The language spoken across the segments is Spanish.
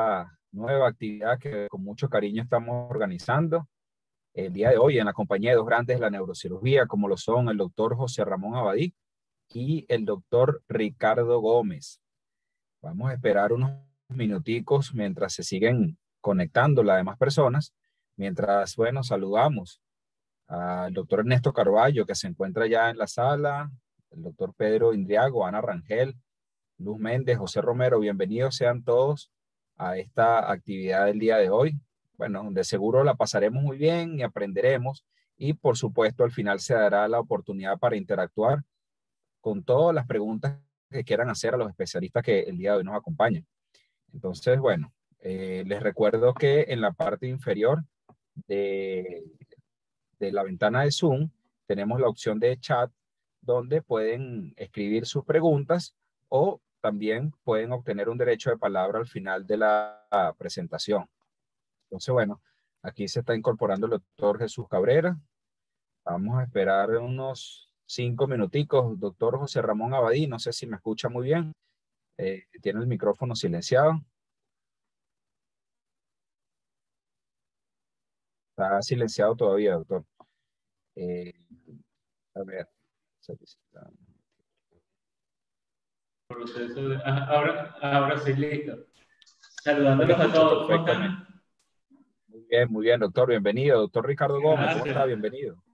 esta nueva actividad que con mucho cariño estamos organizando el día de hoy en la compañía de dos grandes de la neurocirugía, como lo son el doctor José Ramón Abadí y el doctor Ricardo Gómez. Vamos a esperar unos minuticos mientras se siguen conectando las demás personas, mientras, bueno, saludamos al doctor Ernesto Carballo, que se encuentra ya en la sala, el doctor Pedro Indriago, Ana Rangel, Luz Méndez, José Romero. Bienvenidos sean todos a esta actividad del día de hoy. Bueno, de seguro la pasaremos muy bien y aprenderemos, y por supuesto al final se dará la oportunidad para interactuar con todas las preguntas que quieran hacer a los especialistas que el día de hoy nos acompañan. Entonces, bueno, les recuerdo que en la parte inferior de la ventana de Zoom tenemos la opción de chat, donde pueden escribir sus preguntas o también pueden obtener un derecho de palabra al final de la presentación. Entonces, bueno, aquí se está incorporando el doctor Jesús Cabrera. Vamos a esperar unos 5 minuticos. Doctor José Ramón Abadí, no sé si me escucha muy bien. Tiene el micrófono silenciado. Está silenciado todavía, doctor. A ver. Ahora sí, listo. Saludándolos a todos. ¿Cómo están? Muy bien, doctor. Bienvenido. Doctor Ricardo Gómez, Gracias. ¿cómo está? Bienvenido.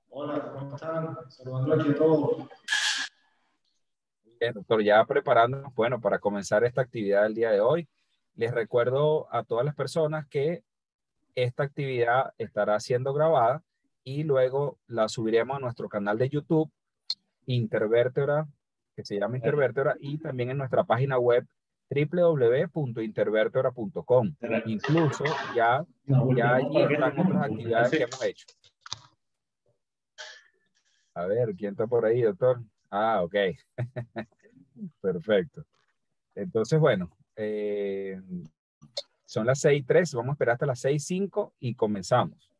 Hola, ¿cómo están? Saludando aquí a todos. Muy bien, doctor. Ya preparándonos, bueno, para comenzar esta actividad del día de hoy. Les recuerdo a todas las personas que esta actividad estará siendo grabada y luego la subiremos a nuestro canal de YouTube, Intervértebra, que se llama Intervértebra, y también en nuestra página web www.intervertebra.com. Incluso ya allí están otras actividades que hemos hecho. A ver, ¿quién está por ahí, doctor? Ah, ok. Perfecto. Entonces, bueno, son las 6:03, vamos a esperar hasta las 6:05 y comenzamos.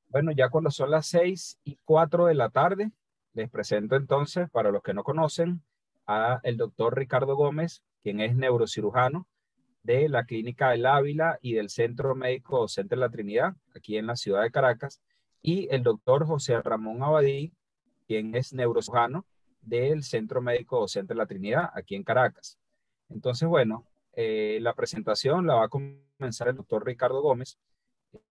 Bueno, ya cuando son las 6:04 de la tarde, les presento entonces, para los que no conocen, a el doctor Ricardo Gómez, quien es neurocirujano de la Clínica del Ávila y del Centro Médico Docente de la Trinidad, aquí en la ciudad de Caracas, y el doctor José Ramón Abadí, quien es neurocirujano del Centro Médico Docente de la Trinidad, aquí en Caracas. Entonces, bueno, la presentación la va a comenzar el doctor Ricardo Gómez.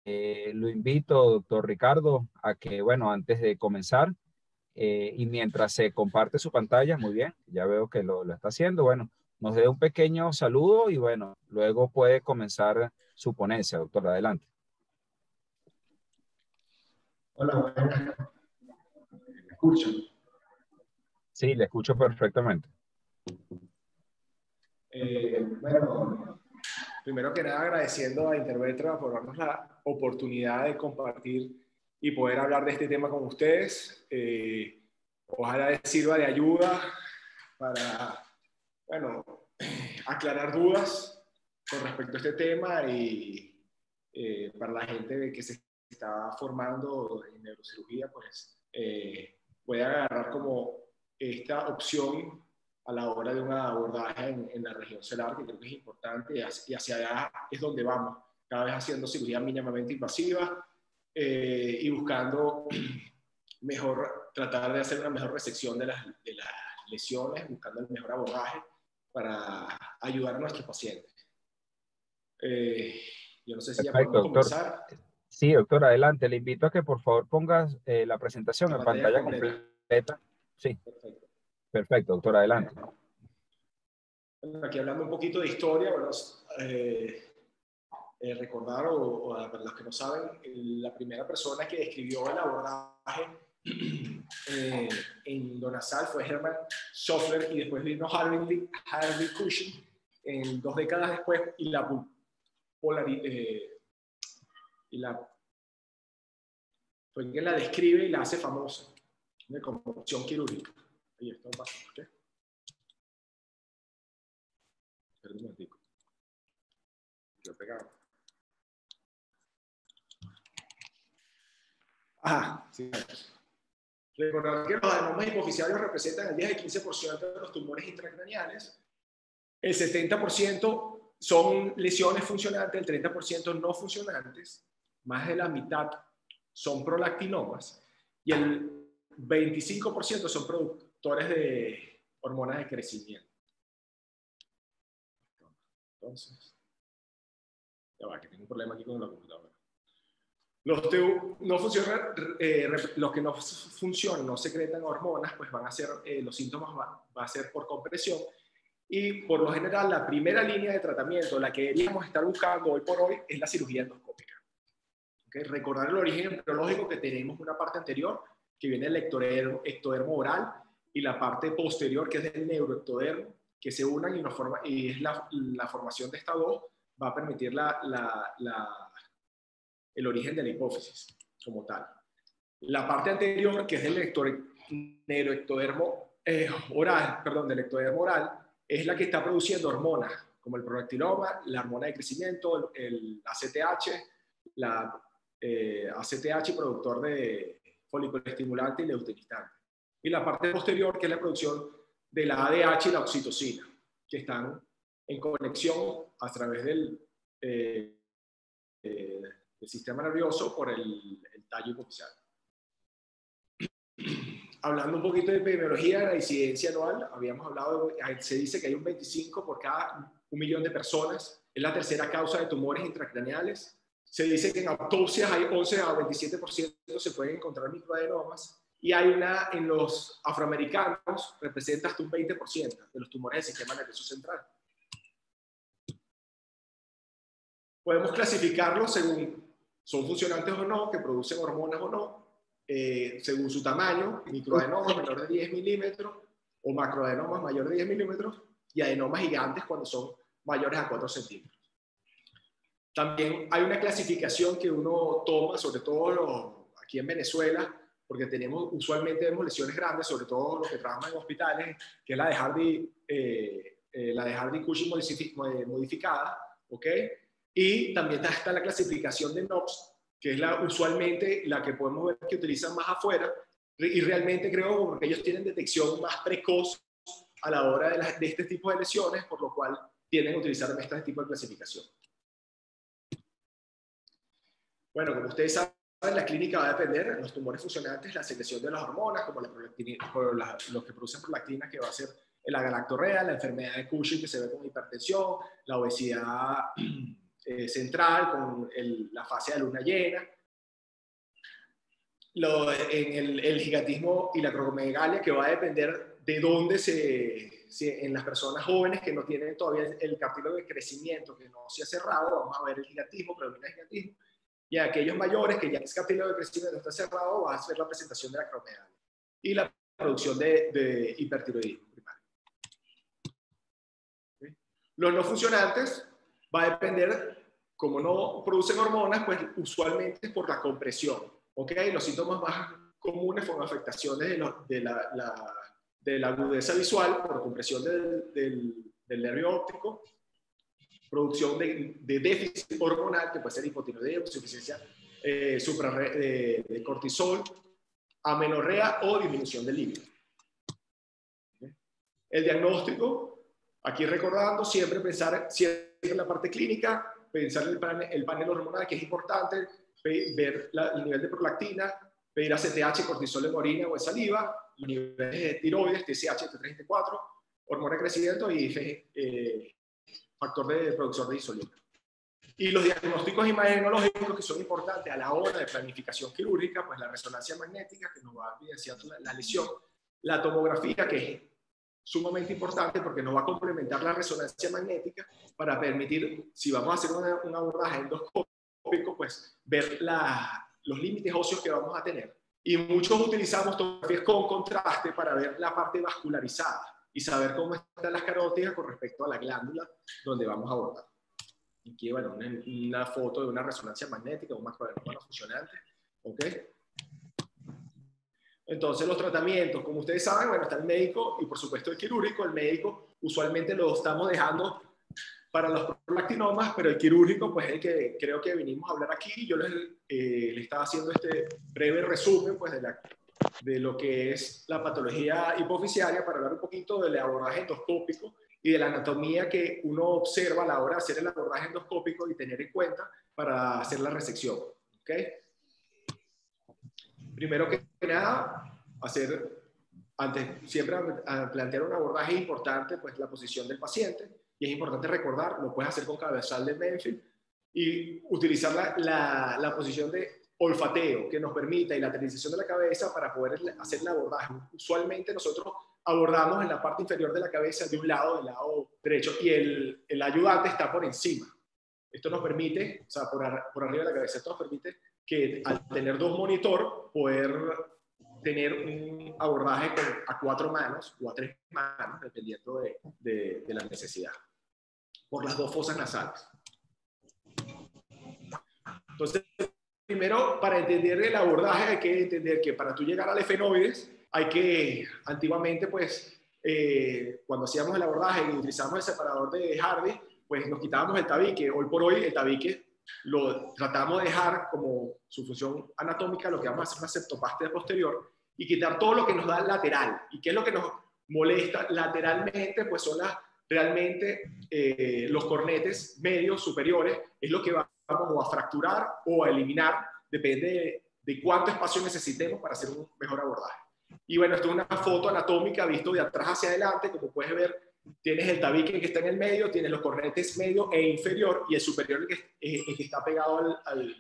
Lo invito, doctor Ricardo, a que, bueno, antes de comenzar y mientras se comparte su pantalla, muy bien, ya veo que lo está haciendo, bueno, nos dé un pequeño saludo y, bueno, luego puede comenzar su ponencia, doctor. Adelante. Hola, buenas. ¿Me escuchan? Sí, le escucho perfectamente. Bueno, primero que nada agradeciendo a Intervetra por darnos la oportunidad de compartir y poder hablar de este tema con ustedes. Ojalá les sirva de ayuda para, bueno, aclarar dudas con respecto a este tema y para la gente que se está formando en neurocirugía, pues puede agarrar como esta opción a la hora de un abordaje en la región cerebral, que creo que es importante, y hacia allá es donde vamos, cada vez haciendo cirugía mínimamente invasiva y buscando tratar de hacer una mejor resección de las lesiones, buscando el mejor abordaje para ayudar a nuestros pacientes. Yo no sé si ya Perfecto, podemos doctor. comenzar. Sí, doctor, adelante. Le invito a que por favor pongas la presentación La en pantalla completa. Sí. Perfecto. Perfecto, doctor, adelante. Bueno, aquí hablando un poquito de historia, bueno, recordar, para los que no saben, la primera persona que describió el abordaje en donasal fue Hermann Schöffler, y después vino Harvey Cushing en 2 décadas después y la fue quien la describe y la hace famosa, de como opción quirúrgica. Ahí está, pasa, ¿ok? Perdón un momentico. Lo pegaba. Ajá, sí. Recordar que los adenomas hipoficiarios representan el 10 al 15% de los tumores intracraneales. El 70% son lesiones funcionantes, el 30% no funcionantes. Más de la mitad son prolactinomas. Y el 25% son productores de hormonas de crecimiento. Entonces, ya va, que tengo un problema aquí con la computadora. Los que no funcionan, no secretan hormonas, pues van a ser, los síntomas va a ser por compresión. Y por lo general, la primera línea de tratamiento, la que deberíamos estar buscando hoy por hoy, es la cirugía endoscópica. ¿Okay? Recordar el origen embriológico, que tenemos una parte anterior, que viene del ectodermo oral, y la parte posterior, que es del neuroectodermo, que se unan y es la formación de estas dos, va a permitir el origen de la hipófisis como tal. La parte anterior, que es del neuroectodermo del ectodermo oral, es la que está produciendo hormonas, como el prolactinoma, la hormona de crecimiento, el ACTH, ACTH productor de folículo estimulante y leutinizante. Y la parte posterior, que es la producción de la ADH y la oxitocina, que están en conexión a través del sistema nervioso por el tallo hipoficiario. Hablando un poquito de epidemiología, de la incidencia anual, habíamos hablado, se dice que hay un 25 por cada 1 millón de personas. Es la tercera causa de tumores intracraneales. Se dice que en autopsias hay 11 a 27% se pueden encontrar microadenomas. Y hay una en los afroamericanos, representa hasta un 20% de los tumores del sistema nervioso central. Podemos clasificarlos según son funcionantes o no, que producen hormonas o no, según su tamaño, microadenomas menor de 10 milímetros o macroadenomas mayor de 10 milímetros y adenomas gigantes cuando son mayores a 4 centímetros. También hay una clasificación que uno toma, sobre todo aquí en Venezuela, porque usualmente vemos lesiones grandes, sobre todo los que trabajan en hospitales, que es la de Hardy-Cushing modificada, ¿ok? Y también está la clasificación de NOPS, que es usualmente la que podemos ver que utilizan más afuera, y realmente creo porque ellos tienen detección más precoz a la hora de este tipo de lesiones, por lo cual tienden a utilizar este tipo de clasificación. Bueno, como ustedes saben, la clínica va a depender de los tumores funcionantes, la secreción de las hormonas, como los que producen prolactina, que va a ser la galactorrea, la enfermedad de Cushing, que se ve como hipertensión, la obesidad central con la fase de luna llena, en el gigantismo y la acromegalia, que va a depender de dónde en las personas jóvenes que no tienen todavía el cartílago de crecimiento, que no se ha cerrado, vamos a ver el gigantismo, predomina el gigantismo, y a aquellos mayores que ya el cartílago de crecimiento está cerrado, va a ser la presentación de la acromegalia y la producción de hipertiroidismo primario. ¿Okay? Los no funcionantes va a depender, como no producen hormonas, pues usualmente por la compresión. ¿Okay? Los síntomas más comunes son afectaciones de la agudeza visual por compresión del nervio óptico, producción de déficit hormonal, que puede ser hipotiroidismo, insuficiencia de cortisol, amenorrea o disminución del líbido. ¿Okay? El diagnóstico, aquí recordando, siempre pensar en la parte clínica, pensar en el panel hormonal, que es importante, ver el nivel de prolactina, pedir ACTH, cortisol en orina o en saliva, los niveles de tiroides, TSH, T3 y T4, hormona de crecimiento y factor de producción de insulina. Y los diagnósticos imagenológicos que son importantes a la hora de planificación quirúrgica, pues la resonancia magnética, que nos va a evidenciar la lesión, la tomografía, que es sumamente importante porque nos va a complementar la resonancia magnética para permitir, si vamos a hacer un abordaje endoscópico, pues ver los límites óseos que vamos a tener. Y muchos utilizamos tomografías con contraste para ver la parte vascularizada, y saber cómo están las carótidas con respecto a la glándula donde vamos a abordar. Aquí, bueno, una foto de una resonancia magnética, un macroadenoma funcionante, ¿ok? Entonces, los tratamientos, como ustedes saben, bueno, está el médico y por supuesto el quirúrgico. El médico usualmente lo estamos dejando para los prolactinomas, pero el quirúrgico, pues es el que creo que vinimos a hablar aquí. Yo le estaba haciendo este breve resumen, pues, de lo que es la patología hipofisiaria para hablar un poquito del abordaje endoscópico y de la anatomía que uno observa a la hora de hacer el abordaje endoscópico y tener en cuenta para hacer la resección, ¿ok? Primero que nada, siempre plantear un abordaje importante, pues la posición del paciente, y es importante recordar, lo puedes hacer con cabezal de Menfield, y utilizar la posición de olfateo que nos permita y la lateralización de la cabeza para poder hacer el abordaje. Usualmente nosotros abordamos en la parte inferior de la cabeza de un lado, del lado derecho, y el ayudante está por encima. Esto nos permite, o sea, por arriba de la cabeza, esto nos permite que al tener dos monitores, poder tener un abordaje a 4 manos o a 3 manos, dependiendo de la necesidad, por las 2 fosas nasales. Entonces, primero, para entender el abordaje hay que entender que para tú llegar al efenoides, antiguamente, pues, cuando hacíamos el abordaje y utilizamos el separador de Hardy, pues nos quitábamos el tabique. Hoy por hoy el tabique lo tratamos de dejar como su función anatómica, lo que vamos a hacer es una septoplastia posterior y quitar todo lo que nos da lateral. ¿Y qué es lo que nos molesta lateralmente? Pues son realmente los cornetes medios superiores, es lo que vamos a fracturar o a eliminar, depende de cuánto espacio necesitemos para hacer un mejor abordaje. Y bueno, esto es una foto anatómica visto de atrás hacia adelante. Como puedes ver, tienes el tabique que está en el medio, tienes los cornetes medio e inferior, y el superior el que está pegado al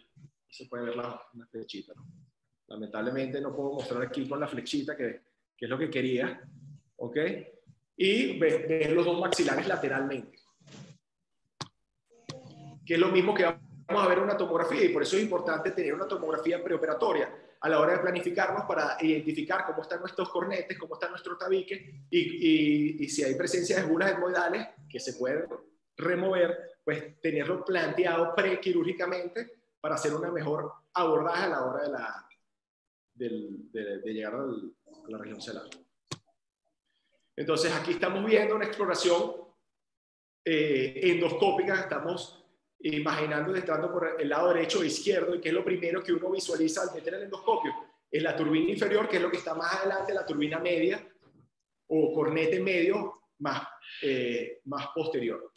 se puede ver una flechita, ¿no? Lamentablemente no puedo mostrar aquí con la flechita, que es lo que quería, ¿ok? Y ves los dos maxilares lateralmente, que es lo mismo que vamos a ver en una tomografía, y por eso es importante tener una tomografía preoperatoria a la hora de planificarnos para identificar cómo están nuestros cornetes, cómo está nuestro tabique, y si hay presencia de bulas etmoidales que se pueden remover, pues tenerlo planteado prequirúrgicamente para hacer una mejor abordaje a la hora de llegar a la región celar. Entonces aquí estamos viendo una exploración endoscópica. Estamos imaginando entrando por el lado derecho e izquierdo, y que es lo primero que uno visualiza al meter el endoscopio es la turbina inferior, que es lo que está más adelante, la turbina media o cornete medio más posterior.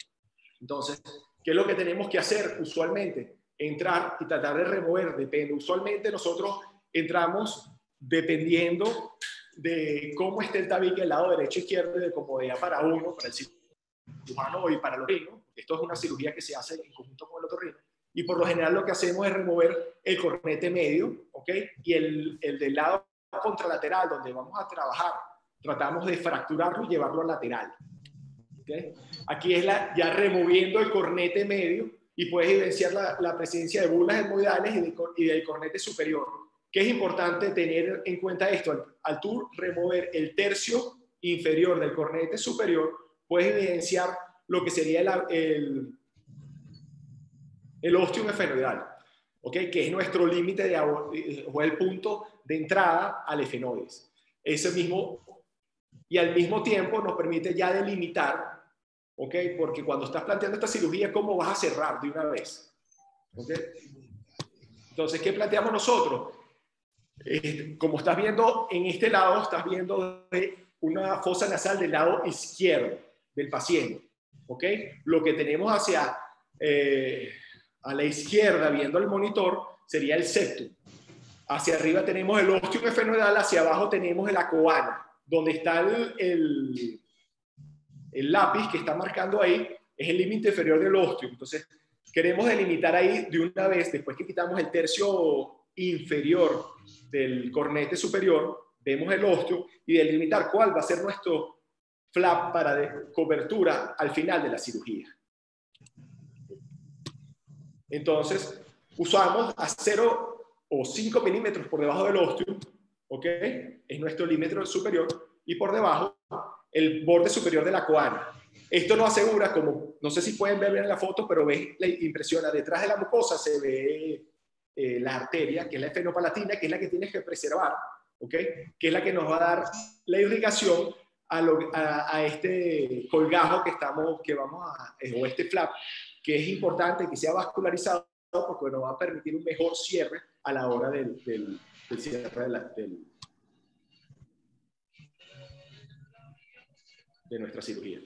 Entonces, ¿qué es lo que tenemos que hacer usualmente? Entrar y tratar de remover, depende. Usualmente nosotros entramos dependiendo de cómo esté el tabique del lado derecho e izquierdo, y de comodidad para uno, para el cirujano y para el otorrino. Esto es una cirugía que se hace en conjunto con el otorrino. Y por lo general lo que hacemos es remover el cornete medio, ¿ok? Y el del lado contralateral, donde vamos a trabajar, tratamos de fracturarlo y llevarlo al lateral. ¿Okay? Aquí es ya removiendo el cornete medio, y puedes evidenciar la presencia de bulas etmoidales y del cornete superior. ¿Qué es importante tener en cuenta esto? Al tú remover el tercio inferior del cornete superior, puedes evidenciar lo que sería el ostium efenoidal, ¿okay? Que es nuestro límite o el punto de entrada al efenoides. Ese mismo, y al mismo tiempo nos permite ya delimitar, ¿okay? Porque cuando estás planteando esta cirugía, ¿cómo vas a cerrar de una vez? ¿Okay? Entonces, ¿qué planteamos nosotros? Como estás viendo en este lado, estás viendo una fosa nasal del lado izquierdo del paciente, ¿ok? Lo que tenemos a la izquierda, viendo el monitor, sería el septum. Hacia arriba tenemos el ostium efenoidal, hacia abajo tenemos la coana, donde está el lápiz que está marcando ahí, es el límite inferior del ostium. Entonces, queremos delimitar ahí de una vez, después que quitamos el tercio inferior del cornete superior, vemos el ostium, y delimitar cuál va a ser nuestro flap para cobertura al final de la cirugía. Entonces, usamos a 0 o 5 milímetros por debajo del ostium, ¿ok? Es nuestro límite superior, y por debajo el borde superior de la coana. Esto nos asegura, como no sé si pueden ver bien en la foto, pero ves, la impresiona, detrás de la mucosa se ve la arteria, que es la efenopalatina, que es la que tienes que preservar, ¿ok? Que es la que nos va a dar la irrigación a este colgajo que vamos a, o este flap, que es importante que sea vascularizado porque nos va a permitir un mejor cierre a la hora del cierre de nuestra cirugía.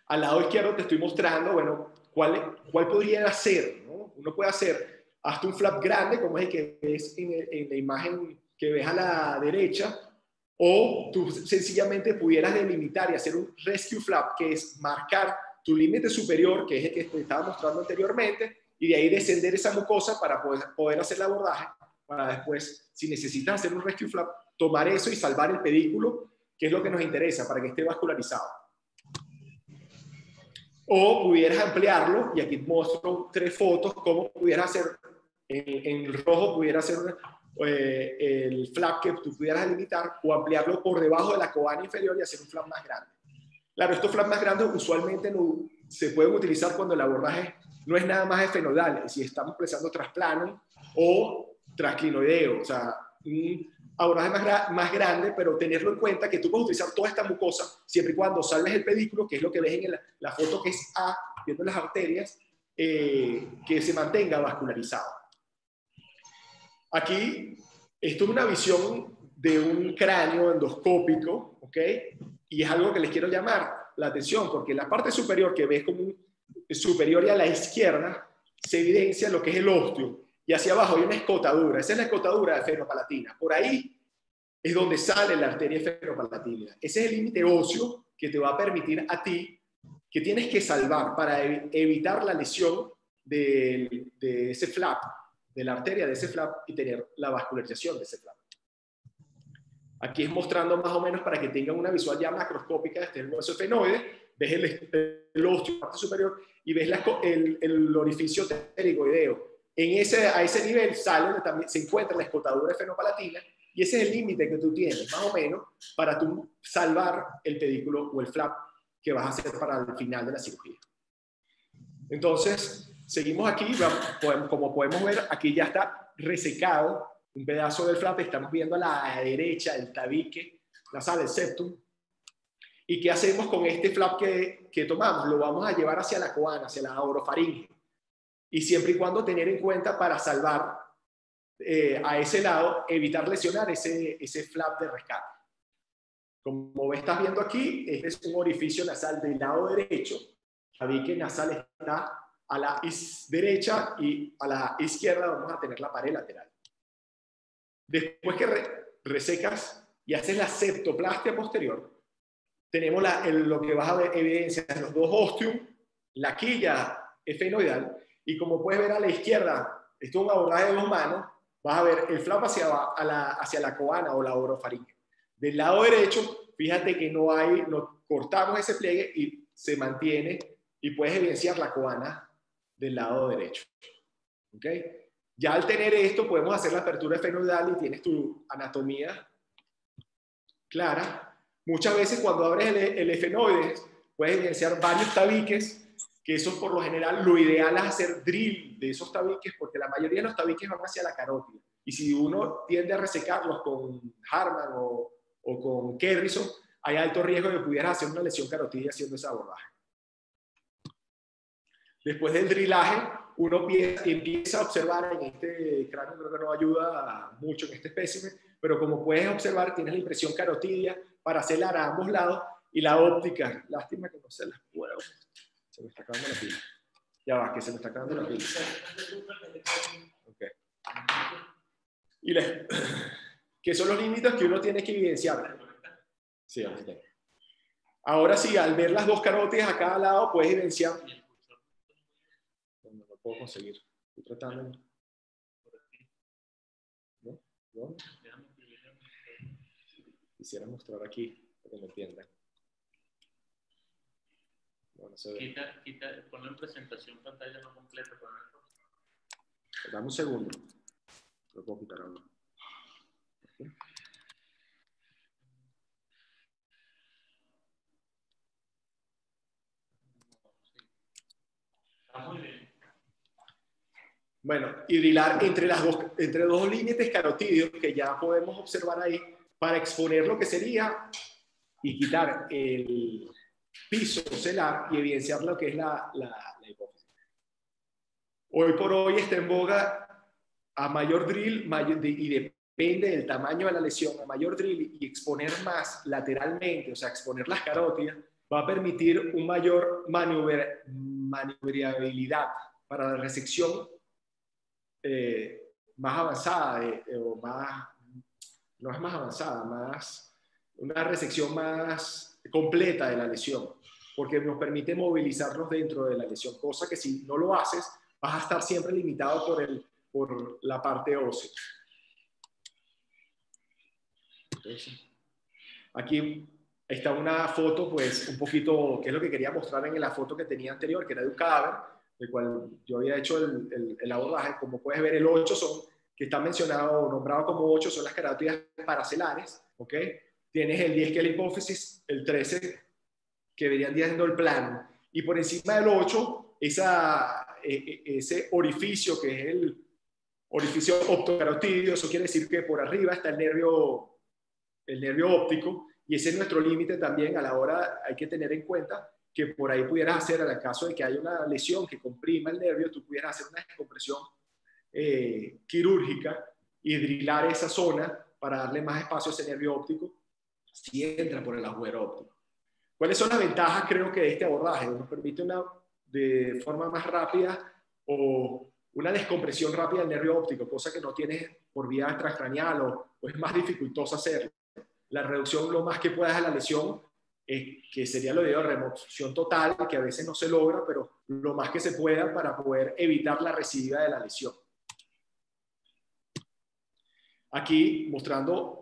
Al lado izquierdo te estoy mostrando, bueno, cuál podría hacer, ¿no? Uno puede hacer hasta un flap grande, como es el que ves en la imagen que ves a la derecha, o tú sencillamente pudieras delimitar y hacer un rescue flap, que es marcar tu límite superior, que es el que te estaba mostrando anteriormente, y de ahí descender esa mucosa para poder hacer el abordaje, para después, si necesitas hacer un rescue flap, tomar eso y salvar el pedículo, que es lo que nos interesa, para que esté vascularizado. O pudieras ampliarlo, y aquí muestro 3 fotos, cómo pudieras hacer, en rojo pudieras hacer el flap que tú pudieras delimitar, o ampliarlo por debajo de la coana inferior y hacer un flap más grande. Claro, estos flaps más grandes usualmente no, se pueden utilizar cuando el abordaje no es nada más efenodal, si estamos pensando trasplano o trasclinoideo, o sea, un abordaje más grande, pero tenerlo en cuenta que tú puedes utilizar toda esta mucosa siempre y cuando salves el pedículo, que es lo que ves en la foto que es A, viendo las arterias, que se mantenga vascularizado. Aquí, esto es una visión de un cráneo endoscópico, ¿ok? Y es algo que les quiero llamar la atención, porque la parte superior que ves como superior y a la izquierda se evidencia lo que es el ósteo, y hacia abajo hay una escotadura. Esa es la escotadura de efenopalatina. Por ahí es donde sale la arteria efenopalatina. Ese es el límite óseo que te va a permitir a ti, que tienes que salvar para evitar la lesión de ese flap, de la arteria de ese flap, y tener la vascularización de ese flap. Aquí es mostrando más o menos para que tengan una visual ya macroscópica. Este es el hueso efenoide, ves el ósteo, parte superior, y ves el orificio pterigoideo. A ese nivel sale, también se encuentra la escotadura efenopalatina, y ese es el límite que tú tienes, más o menos, para tú salvar el pedículo o el flap que vas a hacer para el final de la cirugía. Entonces, seguimos aquí, como podemos ver, aquí ya está resecado un pedazo del flap. Estamos viendo a la derecha el tabique nasal, el septum. ¿Y qué hacemos con este flap que tomamos? Lo vamos a llevar hacia la coana, hacia la orofaringe. Y siempre y cuando tener en cuenta para salvar a ese lado, evitar lesionar ese flap de rescate. Como estás viendo aquí, este es un orificio nasal del lado derecho. El tabique nasal está a la derecha, y a la izquierda vamos a tener la pared lateral. Después que resecas y haces la septoplastia posterior, tenemos lo que vas a ver evidencia en los dos ostium, la quilla efenoidal, y como puedes ver a la izquierda, esto es un abordaje de 2 manos, vas a ver el flap hacia la coana o la orofaringe. Del lado derecho, fíjate que no cortamos ese pliegue y se mantiene, y puedes evidenciar la coana del lado derecho. ¿Ok? Ya al tener esto, podemos hacer la apertura efenoidal y tienes tu anatomía clara. Muchas veces cuando abres el efenoide, puedes evidenciar varios tabiques, que eso por lo general, lo ideal es hacer drill de esos tabiques, porque la mayoría de los tabiques van hacia la carótida. Y si uno tiende a resecarlos con Harman o con Kerrison, hay alto riesgo de que pudieras hacer una lesión carotidia haciendo ese abordaje. Después del drillaje, uno empieza a observar en este cráneo, creo que no ayuda mucho en este espécimen, pero como puedes observar, tienes la impresión carotidia para hacerla a ambos lados, y la óptica. Lástima que no se las puedo. Se me está acabando la pila. Ya va, que se me está acabando la pila. Okay. Y que son los límites que uno tiene que evidenciar. Sí, ahora sí, al ver las 2 carótidas a cada lado, puedes evidenciar. No lo puedo conseguir. Estoy tratando. ¿No? ¿No? Quisiera mostrar aquí para que me entiendan. Bueno, se ve. Ponlo en presentación, pantalla no completa. Dame un segundo. Lo puedo quitar ahora. Bueno, y drilar entre dos límites carotídeos que ya podemos observar ahí para exponer lo que sería y quitar el piso celar y evidenciar lo que es la hipófisis. Hoy por hoy está en boga a mayor drill y depende del tamaño de la lesión, a mayor drill y exponer más lateralmente, o sea, exponer las carótidas, va a permitir un mayor maniobrabilidad para la resección más avanzada, o más, no es más avanzada, una resección más completa de la lesión, porque nos permite movilizarnos dentro de la lesión, cosa que si no lo haces, vas a estar siempre limitado por la parte ósea. Entonces, aquí está una foto, pues, un poquito, que es lo que quería mostrar en la foto que tenía anterior, que era de un cadáver, del cual yo había hecho el abordaje. Como puedes ver, el 8 que está mencionado o nombrado como 8 son las carótidas paracelares, ¿ok? Tienes el 10 que es la hipófisis, el 13 que venían siendo el plano, y por encima del 8, ese orificio que es el orificio optocarotídeo, eso quiere decir que por arriba está el nervio óptico, y ese es nuestro límite también. A la hora hay que tener en cuenta que por ahí pudieras hacer, en el caso de que haya una lesión que comprima el nervio, tú pudieras hacer una descompresión quirúrgica y drilar esa zona para darle más espacio a ese nervio óptico si entra por el agujero óptico. ¿Cuáles son las ventajas, creo que, de este abordaje? Nos permite de forma más rápida o una descompresión rápida del nervio óptico, cosa que no tienes por vía transcraneal o es más dificultoso hacerlo. La reducción lo más que puedas a la lesión, que sería lo de remoción total, que a veces no se logra, pero lo más que se pueda para poder evitar la recidiva de la lesión. Aquí mostrando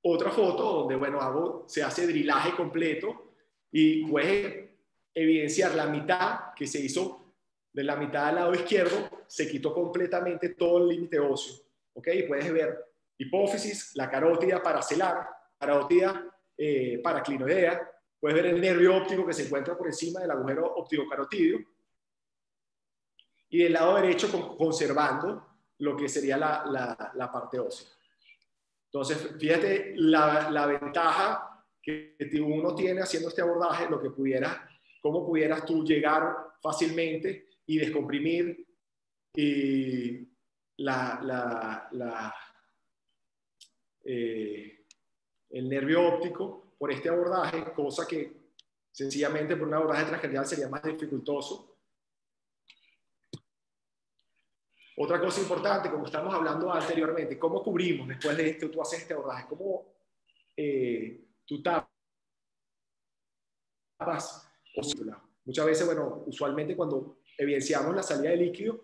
otra foto donde, bueno, se hace drillaje completo y puedes evidenciar la mitad que se hizo de la mitad del lado izquierdo, se quitó completamente todo el límite óseo, ¿ok? Y puedes ver hipófisis, la carótida paracelar, carótida paraclinoidea, puedes ver el nervio óptico que se encuentra por encima del agujero óptico carotídeo, y del lado derecho conservando lo que sería la parte ósea. Entonces, fíjate la ventaja que uno tiene haciendo este abordaje, cómo pudieras tú llegar fácilmente y descomprimir el nervio óptico por este abordaje, cosa que sencillamente por un abordaje transcranial sería más dificultoso. Otra cosa importante, como estamos hablando anteriormente, ¿cómo cubrimos después de esto? Tú haces este abordaje, ¿cómo tú tapas? Muchas veces, bueno, usualmente cuando evidenciamos la salida de líquido,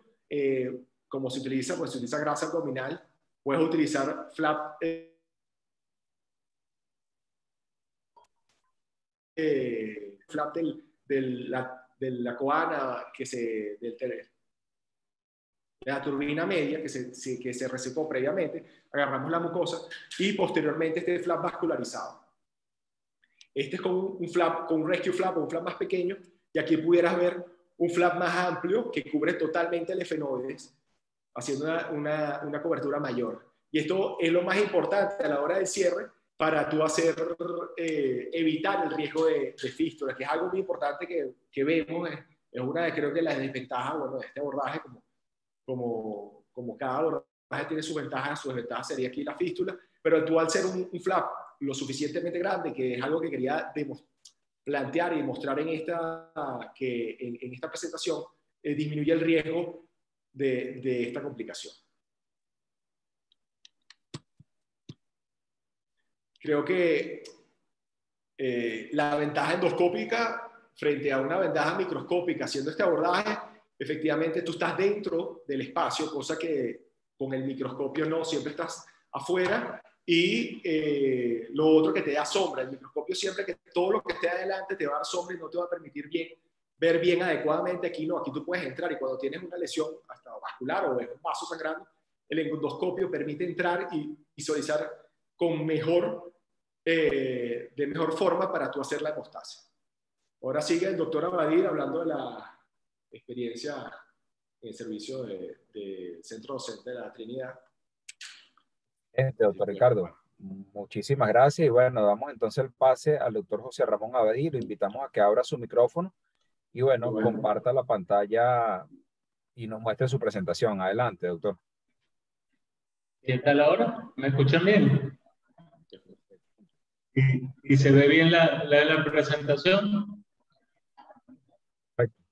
como se utiliza, pues se utiliza grasa abdominal, puedes utilizar flap de la coana, de la turbina media que se resecó previamente, agarramos la mucosa y posteriormente este flap vascularizado. Este es con un flap, con un rescue flap o un flap más pequeño, y aquí pudieras ver un flap más amplio que cubre totalmente el efenoides, haciendo una cobertura mayor. Y esto es lo más importante a la hora del cierre para tú evitar el riesgo de fístula, que es algo muy importante que vemos, es una de, creo que, las desventajas, bueno, de este abordaje, como cada abordaje tiene sus ventajas, su desventaja sería aquí la fístula, pero tú, al ser un flap lo suficientemente grande, que es algo que quería plantear y mostrar en esta presentación, disminuye el riesgo de esta complicación. Creo que la ventaja endoscópica frente a una ventaja microscópica haciendo este abordaje, efectivamente tú estás dentro del espacio, cosa que con el microscopio no, siempre estás afuera. Y lo otro que te da sombra, el microscopio siempre, que todo lo que esté adelante te va a dar sombra y no te va a permitir ver bien adecuadamente. Aquí no, aquí tú puedes entrar, y cuando tienes una lesión hasta vascular o un vaso sangrando, el endoscopio permite entrar y visualizar de mejor forma para tú hacer la hemostasia. Ahora sigue el doctor Abadí hablando de la experiencia el servicio del Centro Docente de la Trinidad. Doctor Ricardo, muchísimas gracias. Y bueno, damos entonces el pase al doctor José Ramón Abadí. Lo invitamos a que abra su micrófono y bueno, comparta la pantalla y nos muestre su presentación. Adelante, doctor. ¿Qué tal ahora? ¿Me escuchan bien? ¿Y se ve bien la presentación? Perfecto.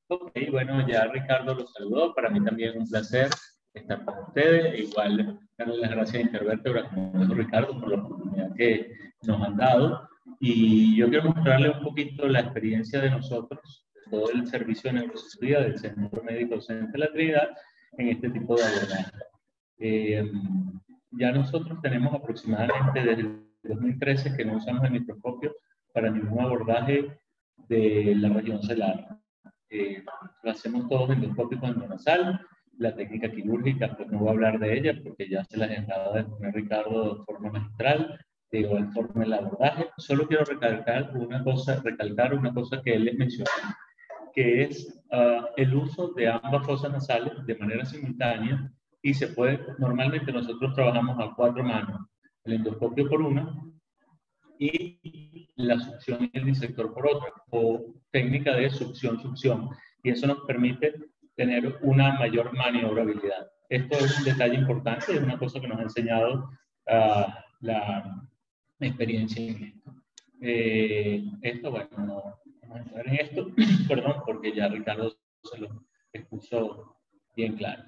Ok, bueno, ya Ricardo los saludó. Para mí también es un placer estar con ustedes. Igual, darle las gracias a Intervértebra, como dijo Ricardo, por la oportunidad que nos han dado. Y yo quiero mostrarle un poquito la experiencia de nosotros, de todo el servicio de neurocirugía del Centro Médico Docente de la Trinidad, en este tipo de abordaje. Ya nosotros tenemos aproximadamente desde el 2013 que no usamos el microscopio para ningún abordaje de la región celar. Lo hacemos todos endoscópicos endonasal. La técnica quirúrgica, pues no voy a hablar de ella porque ya se las acaba de poner Ricardo de forma magistral, de igual forma el abordaje. Solo quiero recalcar una cosa que él les mencionó, que es el uso de ambas fosas nasales de manera simultánea y se puede, normalmente nosotros trabajamos a 4 manos, el endoscopio por una y la succión y el disector por otra, o técnica de succión-succión, y eso nos permite tener una mayor maniobrabilidad. Esto es un detalle importante, es una cosa que nos ha enseñado la experiencia en esto. Esto, bueno, no vamos a entrar en esto, perdón, porque ya Ricardo se lo expuso bien claro.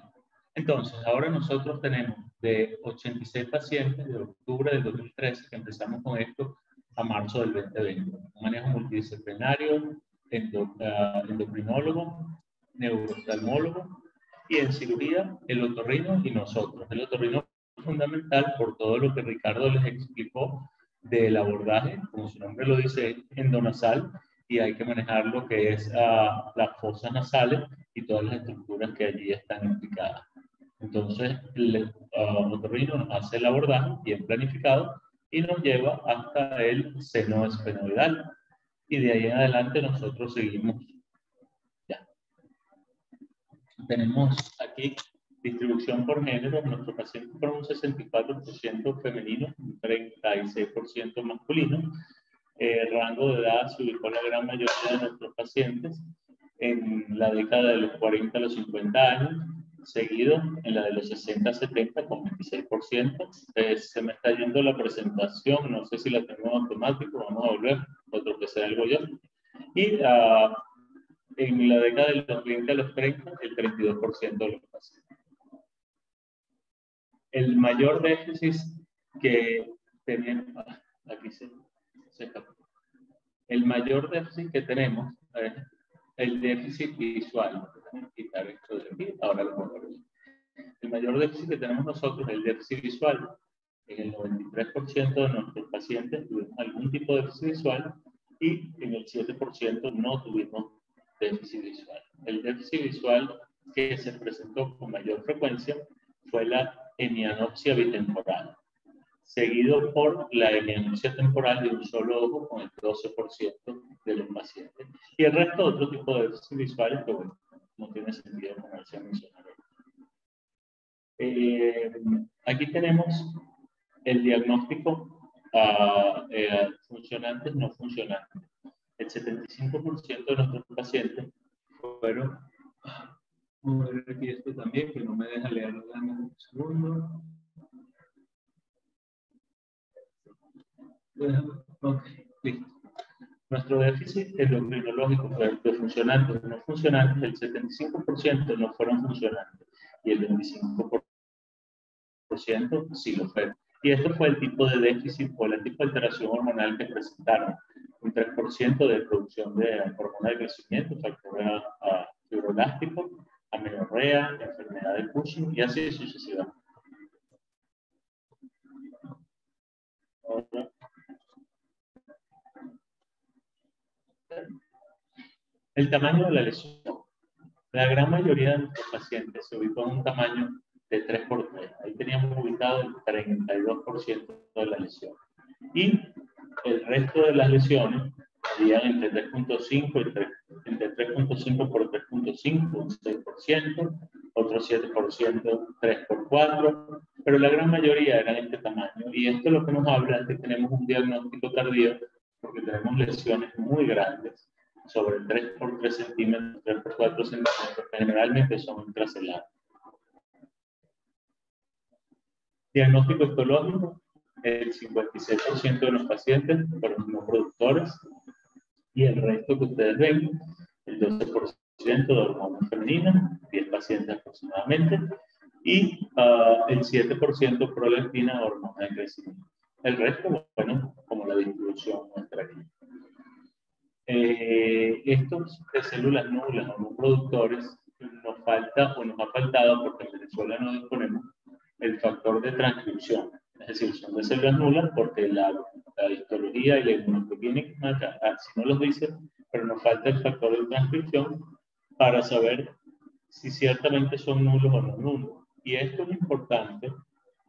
Entonces, ahora nosotros tenemos de 86 pacientes de octubre del 2013, que empezamos con esto, a marzo del 2020. Un manejo multidisciplinario, endocrinólogo, neurooftalmólogo, y en cirugía el otorrino y nosotros. El otorrino es fundamental por todo lo que Ricardo les explicó del abordaje, como su nombre lo dice, endonasal, y hay que manejar lo que es las fosas nasales y todas las estructuras que allí están implicadas. Entonces, el otorrino nos hace el abordaje bien planificado y nos lleva hasta el seno esfenoidal. Y de ahí en adelante nosotros seguimos. Ya. Tenemos aquí distribución por género. Nuestros pacientes fueron un 64% femenino, un 36% masculino. Rango de edad se ubicó la gran mayoría de nuestros pacientes en la década de los 40 a los 50 años, seguido en la de los 60 a 70 con 26%. Se me está yendo la presentación, no sé si la tengo en automático, vamos a volver, otro que sea algo yo. Y en la década de los 20 a los 30, el 32% de los pacientes. El mayor déficit que tenemos, aquí se escapó. El mayor déficit que tenemos es el déficit visual. Quitar esto de aquí, ahora lo pongo aquí. El mayor déficit que tenemos nosotros es el déficit visual. En el 93% de nuestros pacientes tuvimos algún tipo de déficit visual y en el 7% no tuvimos déficit visual. El déficit visual que se presentó con mayor frecuencia fue la hemianopsia bitemporal, seguido por la hemianopsia temporal de un solo ojo con el 12% de los pacientes. Y el resto, otro tipo de déficit visuales que, bueno, no tiene sentido ponerse a mencionar. Aquí tenemos el diagnóstico funcionantes, no funcionantes. El 75% de nuestros pacientes fueron... Vamos a ver aquí esto también, que no me deja leerlo en un segundo. Ok, listo. Nuestro déficit endocrinológico de funcionantes no funcionantes, el 75% no fueron funcionantes y el 25% sí lo fueron. Y esto fue el tipo de déficit o el tipo de alteración hormonal que presentaron. Un 3% de producción de hormona de crecimiento, factor fibroelástico, amenorrea, enfermedad de Cushing y así sucesivamente. El tamaño de la lesión. La gran mayoría de nuestros pacientes se ubicó en un tamaño de 3×3. Ahí teníamos ubicado el 32% de la lesión. Y el resto de las lesiones varían entre 3.5 y entre 3.5 2.5 por 3.5, un 6%, otro 7%, 3 por 4, pero la gran mayoría eran este tamaño. Y esto lo que nos habla es que tenemos un diagnóstico tardío porque tenemos lesiones muy grandes, sobre 3 por 3 centímetros, 3 por 4 centímetros, que generalmente son intracelares. Diagnóstico histológico, el 56% de los pacientes fueron no productores y el resto que ustedes ven, el 12% de hormonas femeninas, 10 pacientes aproximadamente, y el 7% prolactina, hormona de crecimiento. El resto, bueno, como la distribución muestra aquí. Estos de células nulas o no productores nos falta o nos ha faltado porque en Venezuela no disponemos el factor de transcripción. Es decir, son de células nulas porque la histología y la inmunohistoquímica si no los dice, pero nos falta el factor de transcripción para saber si ciertamente son nulos o no nulos. Y esto es importante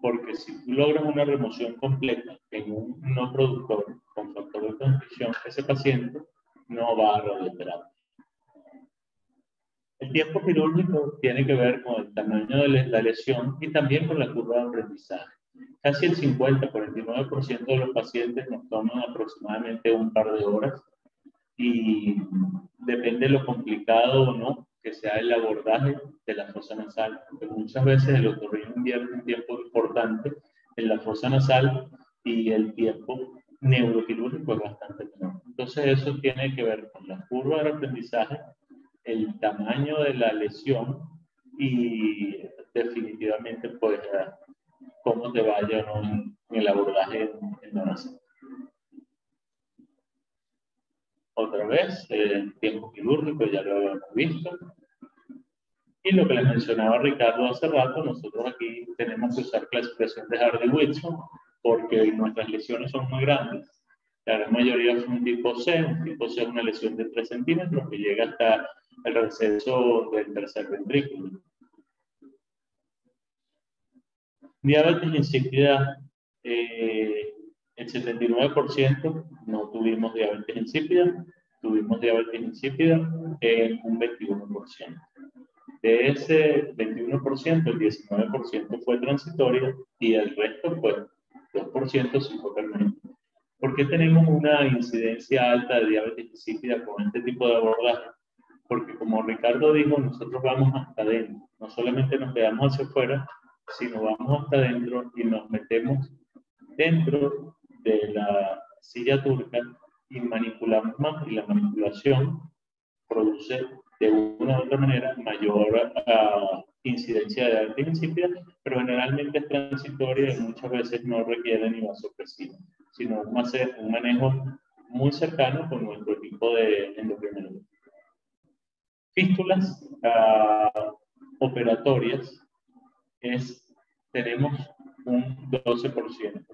porque si tú logras una remoción completa en un no productor con factor de transcripción, ese paciente no va a radioterapia. El tiempo quirúrgico tiene que ver con el tamaño de la lesión y también con la curva de aprendizaje. Casi el 50-49% de los pacientes nos toman aproximadamente un par de horas y depende de lo complicado o no que sea el abordaje de la fosa nasal, porque muchas veces el otorrino invierte un tiempo importante en la fosa nasal y el tiempo neuroquirúrgico es bastante menor. Entonces eso tiene que ver con la curva de aprendizaje, el tamaño de la lesión y definitivamente pues cómo te vaya o no en el abordaje en la nasal. Otra vez, el tiempo quirúrgico ya lo habíamos visto. Y lo que les mencionaba Ricardo hace rato, nosotros aquí tenemos que usar clasificación de Hardy-Whitson porque nuestras lesiones son muy grandes. La gran mayoría son tipo C. Un tipo C es una lesión de 3 centímetros que llega hasta el receso del tercer ventrículo. Diabetes insípida, el 79% no tuvimos diabetes insípida, tuvimos diabetes insípida en un 21%. De ese 21%, el 19% fue transitoria y el resto fue 2% sí fue permanente. ¿Por qué tenemos una incidencia alta de diabetes insípida con este tipo de abordaje? Porque como Ricardo dijo, nosotros vamos hasta adentro. No solamente nos quedamos hacia afuera, sino vamos hasta adentro y nos metemos dentro de la silla turca y manipulamos más. Y la manipulación produce de una u otra manera mayor incidencia de diabetes insípida, pero generalmente es transitoria y muchas veces no requiere ni vasopresina, sino un manejo muy cercano con nuestro equipo de endocrinología. Fístulas operatorias tenemos un 12%.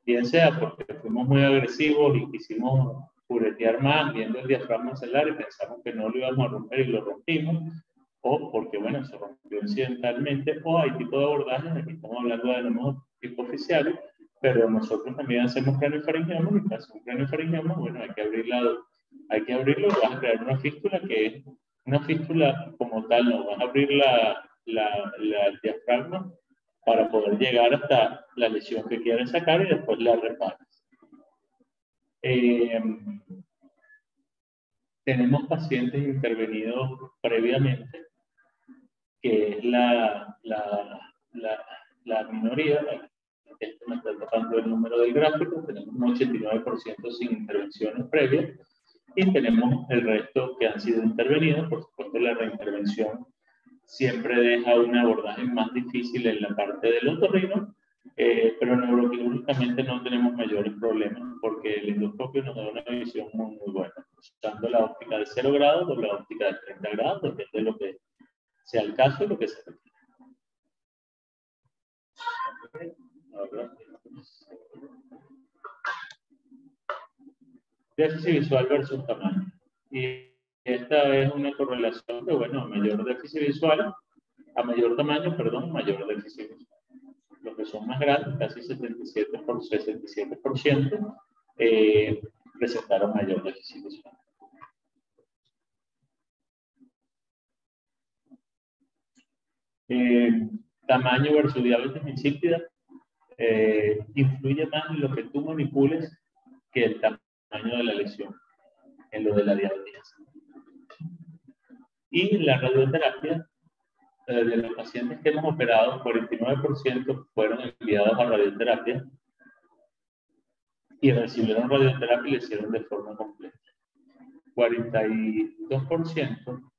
Bien sea porque fuimos muy agresivos y quisimos curetear más viendo el diafragma celular y pensamos que no lo íbamos a romper y lo rompimos, o porque, bueno, se rompió incidentalmente, o hay tipo de abordajes, aquí estamos hablando de nuevos tipos oficiales, pero nosotros también hacemos craniofaringioma y para hacer un craniofaringioma, bueno, hay que abrirlo y vas a crear una fístula que es una fístula como tal, no vas a abrir el diafragma para poder llegar hasta la lesión que quieres sacar y después la reparas. Tenemos pacientes intervenidos previamente, que es la minoría. Esto me está tocando el número del gráfico. Tenemos un 89% sin intervenciones previas y tenemos el resto que han sido intervenidos. Por supuesto, la reintervención siempre deja un abordaje más difícil en la parte del otorrino, pero neuroquirúrgicamente no tenemos mayores problemas porque el endoscopio nos da una visión muy, muy buena, usando la óptica de 0 grados o la óptica de 30 grados, depende de lo que sea el caso y lo que se requiere. Déficit visual versus tamaño. Y esta es una correlación de, bueno, a mayor déficit visual, a mayor tamaño, perdón, mayor déficit visual. Los que son más grandes, casi 67%, presentaron mayor déficit visual. Tamaño versus diabetes insípida influye más en lo que tú manipules que el tamaño de la lesión, en lo de la diabetes. Y la radioterapia, de los pacientes que hemos operado, 49% fueron enviados a radioterapia y recibieron radioterapia y lo hicieron de forma completa. 42%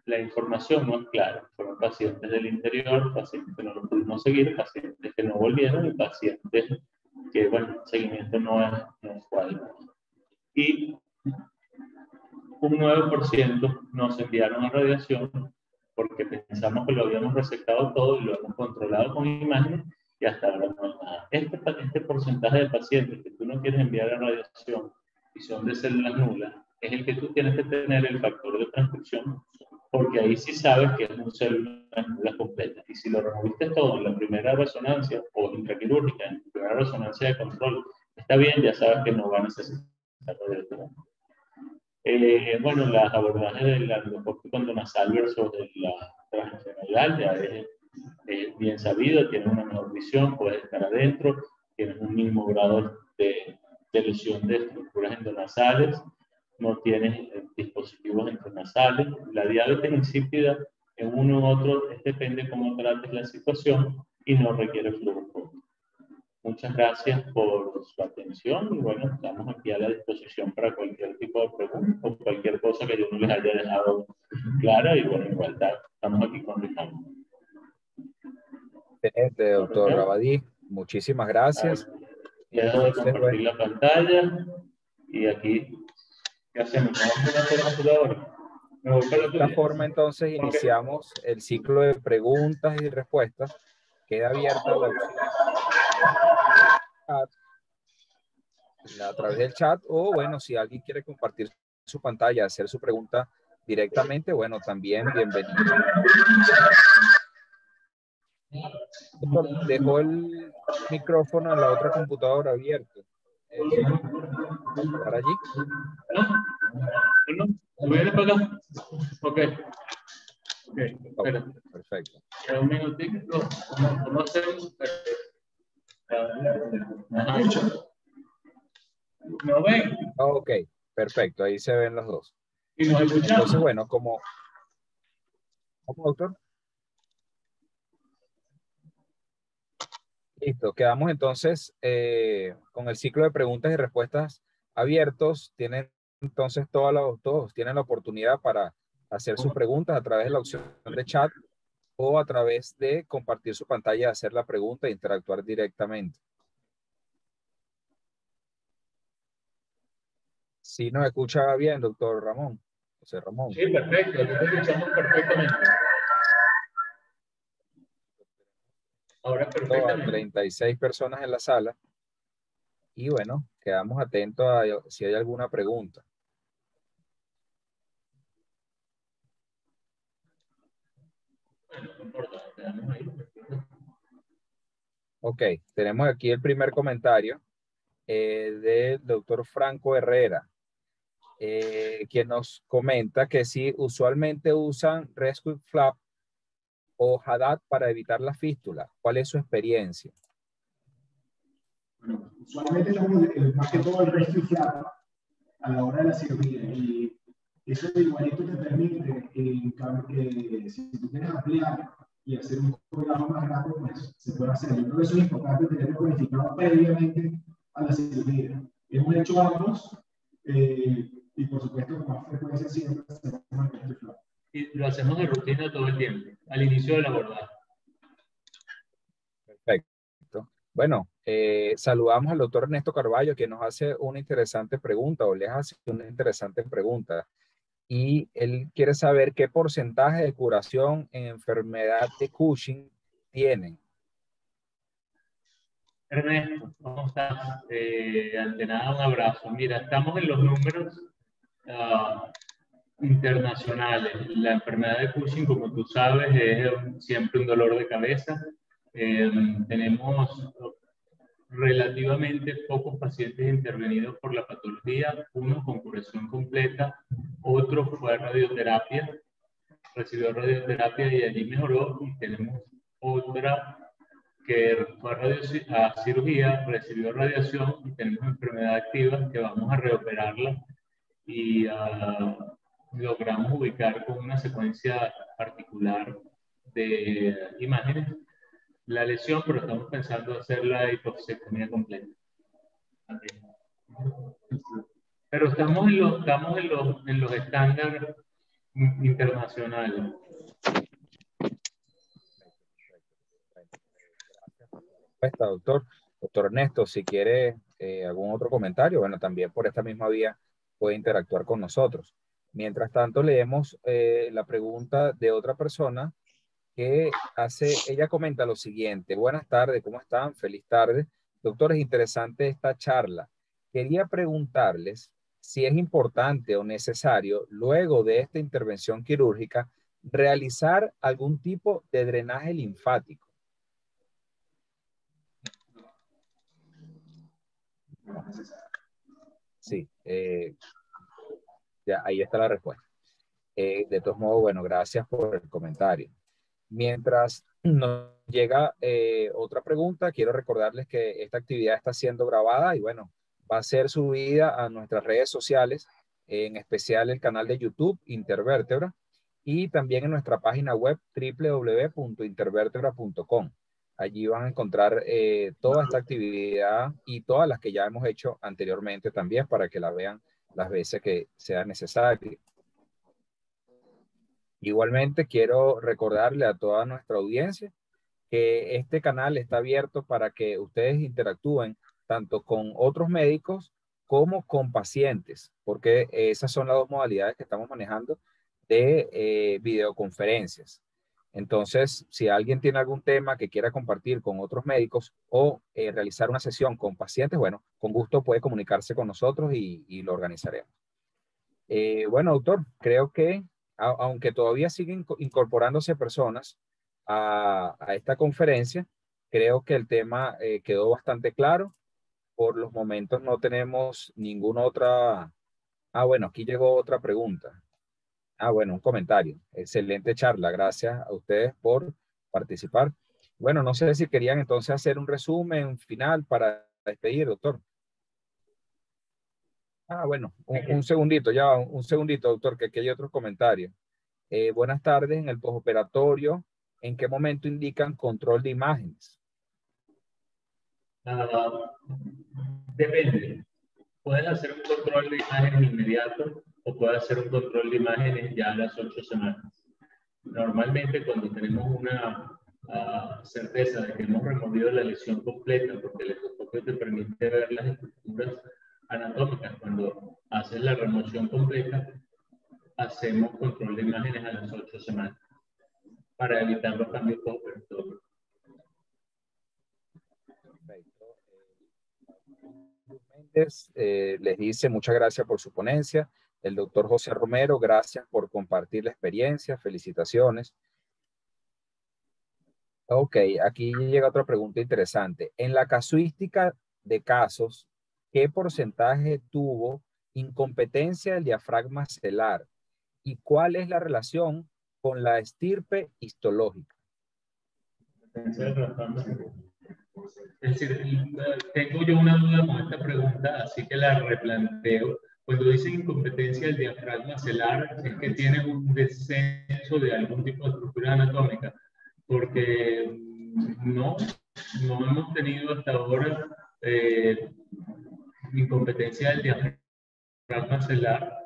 la información no es clara. Fueron pacientes del interior, pacientes que no lo pudimos seguir, pacientes que no volvieron y pacientes que, bueno, el seguimiento no fue adecuado. Y un 9% nos enviaron a radiación porque pensamos que lo habíamos resectado todo y lo hemos controlado con imágenes y hasta ahora no hay nada. Este porcentaje de pacientes que tú no quieres enviar a radiación y son de células nulas es el que tú tienes que tener el factor de transcripción, porque ahí sí sabes que es una célula nula completa. Y si lo removiste todo en la primera resonancia o intraquirúrgica, en la primera resonancia de control, está bien, ya sabes que no va a necesitar radioterapia. Bueno, las abordajes del endoscopio endonasal versus de la transgeneracional ya es bien sabido, tienes una mejor visión, puedes estar adentro, tienes un mismo grado de lesión de estructuras endonasales, no tienes dispositivos intranasales. La diabetes insípida en uno u otro depende cómo trates la situación y no requiere fluoroscopio. Muchas gracias por su atención y bueno, estamos aquí a la disposición para cualquier tipo de pregunta o cualquier cosa que yo no les haya dejado clara y bueno, igual estamos aquí con Ricardo. Excelente, doctor Abadí. Muchísimas gracias. Ya dejo de compartir la pantalla y aquí, ¿qué hacemos? ¿Vamos a hacer la computadora? De esta forma, entonces, iniciamos el ciclo de preguntas y respuestas. Queda abierta la opción a través del chat o, bueno, si alguien quiere compartir su pantalla, hacer su pregunta directamente, bueno, también bienvenido. Dejó el micrófono en la otra computadora abierto. ¿Para allí? ¿No? ¿Viene para acá? Ok. Okay, perfecto. Un minutito. ¿Cómo hacemos? ¿No ven? Ok, perfecto. Ahí se ven los dos. ¿Y nos escuchamos? Entonces, bueno, ¿cómo, doctor? Listo, quedamos entonces con el ciclo de preguntas y respuestas abiertos. Tienen entonces todos tienen la oportunidad para hacer sus preguntas a través de la opción de chat o a través de compartir su pantalla, hacer la pregunta e interactuar directamente. ¿Sí nos escucha bien, doctor Ramón? José Ramón. Sí, perfecto. Aquí te escuchamos perfectamente. Ahora perfectamente. 36 personas en la sala. Y bueno, quedamos atentos a si hay alguna pregunta. Ok, tenemos aquí el primer comentario del doctor Franco Herrera, quien nos comenta que si usualmente usan Rescue Flap o Haddad para evitar la fístula. ¿Cuál es su experiencia? Bueno, usualmente usamos más que todo el Rescue Flap a la hora de la cirugía y eso igualito te permite si tú quieres ampliar y hacer un trabajo más rápido, pues se puede hacer. Yo creo que eso es importante tenerlo planificado previamente a la cirugía. Hemos hecho ambos y por supuesto con más frecuencia siempre hacemos el Rescue Flap. Y lo hacemos de rutina todo el tiempo, al inicio de la abordaje. Perfecto. Bueno, saludamos al doctor Ernesto Carballo, que nos hace una interesante pregunta o les hace una interesante pregunta. Y él quiere saber qué porcentaje de curación en enfermedad de Cushing tienen. Ernesto, ¿cómo estás? Ante nada, un abrazo. Mira, estamos en los números internacionales. La enfermedad de Cushing, como tú sabes, es siempre un dolor de cabeza. Tenemos relativamente pocos pacientes intervenidos por la patología, uno con curación completa, otro fue radioterapia. recibió radioterapia y allí mejoró, y tenemos otra que fue a cirugía, recibió radiación y tenemos enfermedad activa que vamos a reoperarla y logramos ubicar con una secuencia particular de imágenes la lesión, pero estamos pensando hacer la hipocistectomía completa. Pero estamos en los estándares internacionales. Doctor. Doctor Ernesto, si quiere algún otro comentario, bueno, también por esta misma vía puede interactuar con nosotros. Mientras tanto, leemos la pregunta de otra persona que ella comenta lo siguiente: buenas tardes, ¿cómo están? Feliz tarde. Doctor, es interesante esta charla. Quería preguntarles si es importante o necesario, luego de esta intervención quirúrgica, realizar algún tipo de drenaje linfático. Sí, ya, ahí está la respuesta. De todos modos, bueno, gracias por el comentario. Mientras nos llega otra pregunta, quiero recordarles que esta actividad está siendo grabada y bueno, va a ser subida a nuestras redes sociales, en especial el canal de YouTube Intervertebra y también en nuestra página web www.intervertebra.com. Allí van a encontrar toda esta actividad y todas las que ya hemos hecho anteriormente también para que la vean las veces que sea necesario. Igualmente quiero recordarle a toda nuestra audiencia que este canal está abierto para que ustedes interactúen tanto con otros médicos como con pacientes, porque esas son las dos modalidades que estamos manejando de videoconferencias. Entonces, si alguien tiene algún tema que quiera compartir con otros médicos o realizar una sesión con pacientes, bueno, con gusto puede comunicarse con nosotros y lo organizaremos. Bueno, doctor, creo que aunque todavía siguen incorporándose personas a esta conferencia, creo que el tema quedó bastante claro. Por los momentos no tenemos ninguna otra. Bueno, aquí llegó otra pregunta. Bueno, un comentario. Excelente charla. Gracias a ustedes por participar. Bueno, no sé si querían entonces hacer un resumen final para despedir, doctor. Bueno, un segundito, un segundito, doctor, que aquí hay otros comentarios. Buenas tardes, en el postoperatorio, ¿en qué momento indican control de imágenes? Depende. Puedes hacer un control de imágenes inmediato o puedes hacer un control de imágenes ya a las 8 semanas. Normalmente cuando tenemos una certeza de que hemos removido la lesión completa, porque el endoscopio te permite ver las estructuras anatómicas, cuando haces la remoción completa, hacemos control de imágenes a las 8 semanas para evitar los cambios postoperatorios. Les dice muchas gracias por su ponencia. El doctor José Romero, gracias por compartir la experiencia. Felicitaciones. Ok, aquí llega otra pregunta interesante. En la casuística de casos, ¿qué porcentaje tuvo incompetencia del diafragma celar? ¿Y cuál es la relación con la estirpe histológica? Es decir, tengo yo una duda con esta pregunta, así que la replanteo. Cuando dicen incompetencia del diafragma celar, es que tiene un descenso de algún tipo de estructura anatómica, porque no hemos tenido hasta ahora incompetencia del diafragma celar,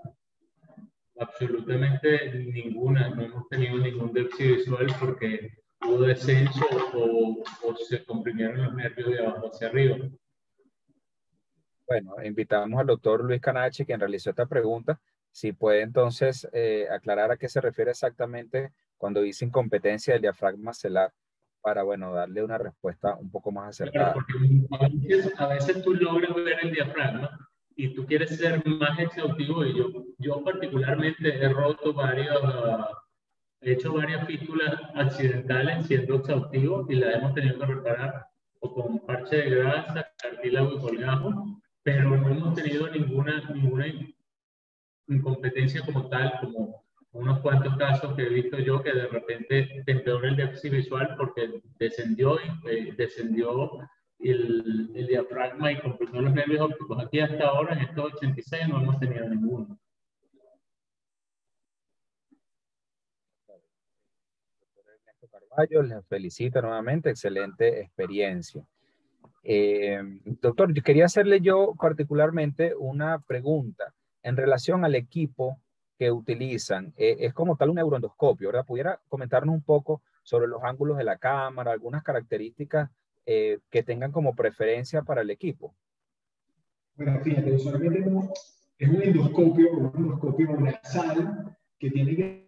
absolutamente ninguna. No hemos tenido ningún déficit visual porque hubo descenso o se comprimieron los nervios de abajo hacia arriba. Bueno, invitamos al doctor Luis Canache, quien realizó esta pregunta, si puede entonces aclarar a qué se refiere exactamente cuando dice incompetencia del diafragma celar, para, bueno, darle una respuesta un poco más acertada. Claro, porque a veces tú logras ver el diafragma y tú quieres ser más exhaustivo, y yo particularmente he roto he hecho varias fístulas accidentales siendo exhaustivo y las hemos tenido que reparar o con parche de grasa, cartílago y colgajo, pero no hemos tenido ninguna incompetencia como tal, como unos cuantos casos que he visto yo que de repente te empeora el déficit visual porque descendió el diafragma y comprimió los nervios ópticos. Aquí hasta ahora, en estos 86, no hemos tenido ninguno. Carballo, les felicito nuevamente, excelente experiencia. Doctor, yo quería hacerle yo particularmente una pregunta en relación al equipo que utilizan. Es como tal un neuroendoscopio, ¿verdad? ¿Pudiera comentarnos un poco sobre los ángulos de la cámara, algunas características que tengan como preferencia para el equipo? Bueno, fíjate, usualmente es un endoscopio nasal que tiene que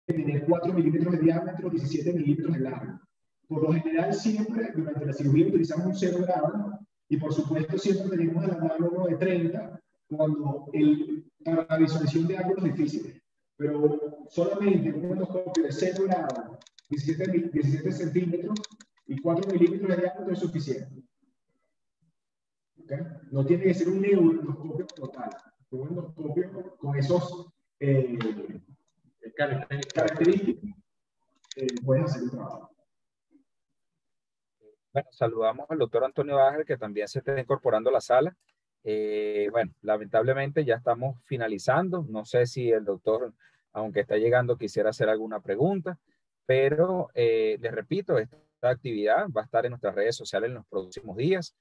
tener 4 milímetros de diámetro, 17 milímetros de largo. Por lo general, siempre durante la cirugía utilizamos un 0 grado y por supuesto siempre tenemos a la mano uno de 30 para la visualización de ángulos difíciles. Pero solamente un endoscopio de 0 grado, 17 centímetros y 4 milímetros de diámetro es suficiente. ¿Okay? No tiene que ser un neuroendoscopio total, un endoscopio con esos características pueden hacer el trabajo. Bueno, saludamos al doctor Antonio Ángel, que también se está incorporando a la sala. Bueno, lamentablemente ya estamos finalizando. No sé si el doctor, aunque está llegando, quisiera hacer alguna pregunta, pero les repito, esta actividad va a estar en nuestras redes sociales en los próximos días.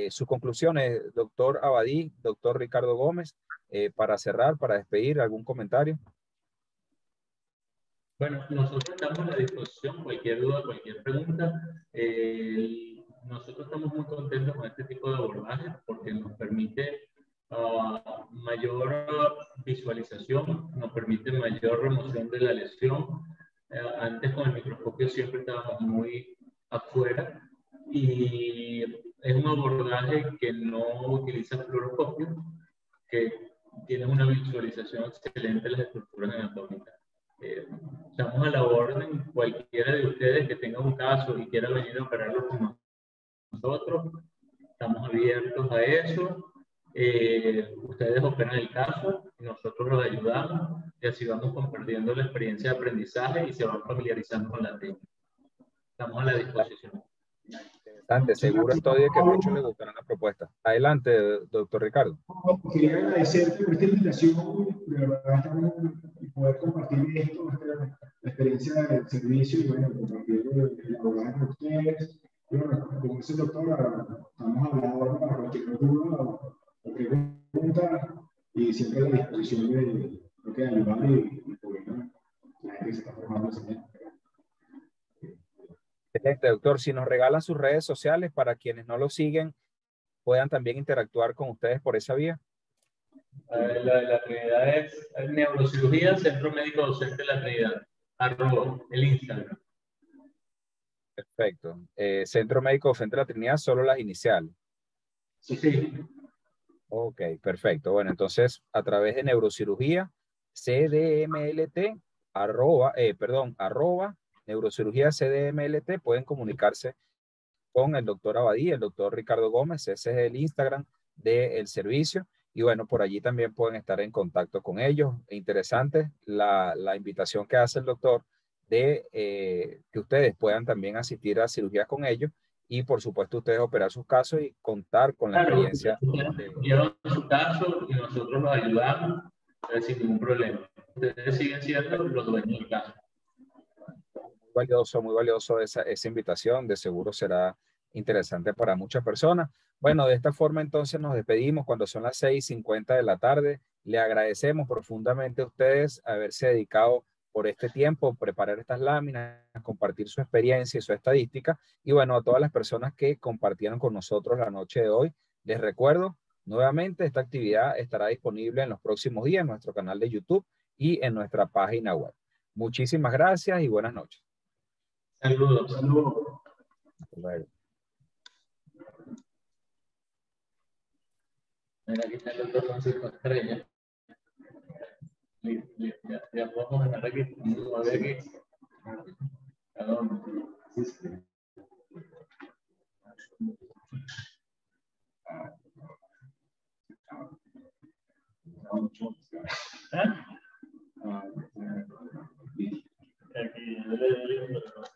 Sus conclusiones, doctor Abadí, doctor Ricardo Gómez, para cerrar, para despedir, ¿algún comentario? Bueno, nosotros estamos a la disposición, cualquier duda, cualquier pregunta. Nosotros estamos muy contentos con este tipo de abordaje porque nos permite mayor visualización, nos permite mayor remoción de la lesión. Antes con el microscopio siempre estábamos muy afuera y es un abordaje que no utiliza fluoroscopio, que tiene una visualización excelente de las estructuras anatómicas. Estamos a la orden, cualquiera de ustedes que tenga un caso y quiera venir a operarlo con nosotros, estamos abiertos a eso. Ustedes operan el caso, nosotros los ayudamos y así vamos compartiendo la experiencia de aprendizaje y se van familiarizando con la técnica. Estamos a la disposición. Interesante, seguro estoy de que a muchos les gustará la propuesta. Adelante, doctor Ricardo. Quería agradecerte por esta invitación, de verdad estamos y poder compartir esto, la experiencia del servicio y bueno, compartir el abordaje con ustedes. Y bueno, como dice el doctor, estamos a la orden para cualquier duda o pregunta y siempre a la disposición de ayudar y poder la gente que se está formando también. Excelente, doctor. Si nos regalan sus redes sociales para quienes no lo siguen, puedan también interactuar con ustedes por esa vía. La Trinidad es Neurocirugía, Centro Médico Docente de la Trinidad, el Instagram. Perfecto. Centro Médico Docente de la Trinidad, solo las iniciales. Sí. Ok, perfecto. Bueno, entonces a través de neurocirugía, CDMLT, arroba neurocirugía CDMLT, pueden comunicarse con el doctor Abadí, el doctor Ricardo Gómez, ese es el Instagram del servicio. Y bueno, por allí también pueden estar en contacto con ellos. Interesante la invitación que hace el doctor de que ustedes puedan también asistir a cirugía con ellos y por supuesto ustedes operar sus casos y contar con la experiencia. Llevan su caso y nosotros los ayudamos sin ningún problema. Ustedes siguen siendo los dueños del caso. Muy valioso esa invitación, de seguro será interesante para muchas personas. Bueno, de esta forma entonces nos despedimos cuando son las 6:50 de la tarde. Le agradecemos profundamente a ustedes haberse dedicado por este tiempo, preparar estas láminas, compartir su experiencia y su estadística. Y bueno, a todas las personas que compartieron con nosotros la noche de hoy, les recuerdo nuevamente, esta actividad estará disponible en los próximos días en nuestro canal de YouTube y en nuestra página web. Muchísimas gracias y buenas noches. Saludos. Bueno. Mira, aquí está el doctor Francisco Estrella. Ya podemos ganar aquí. Vamos a ver aquí. ¿A dónde? ¿Ah? yo le digo, pero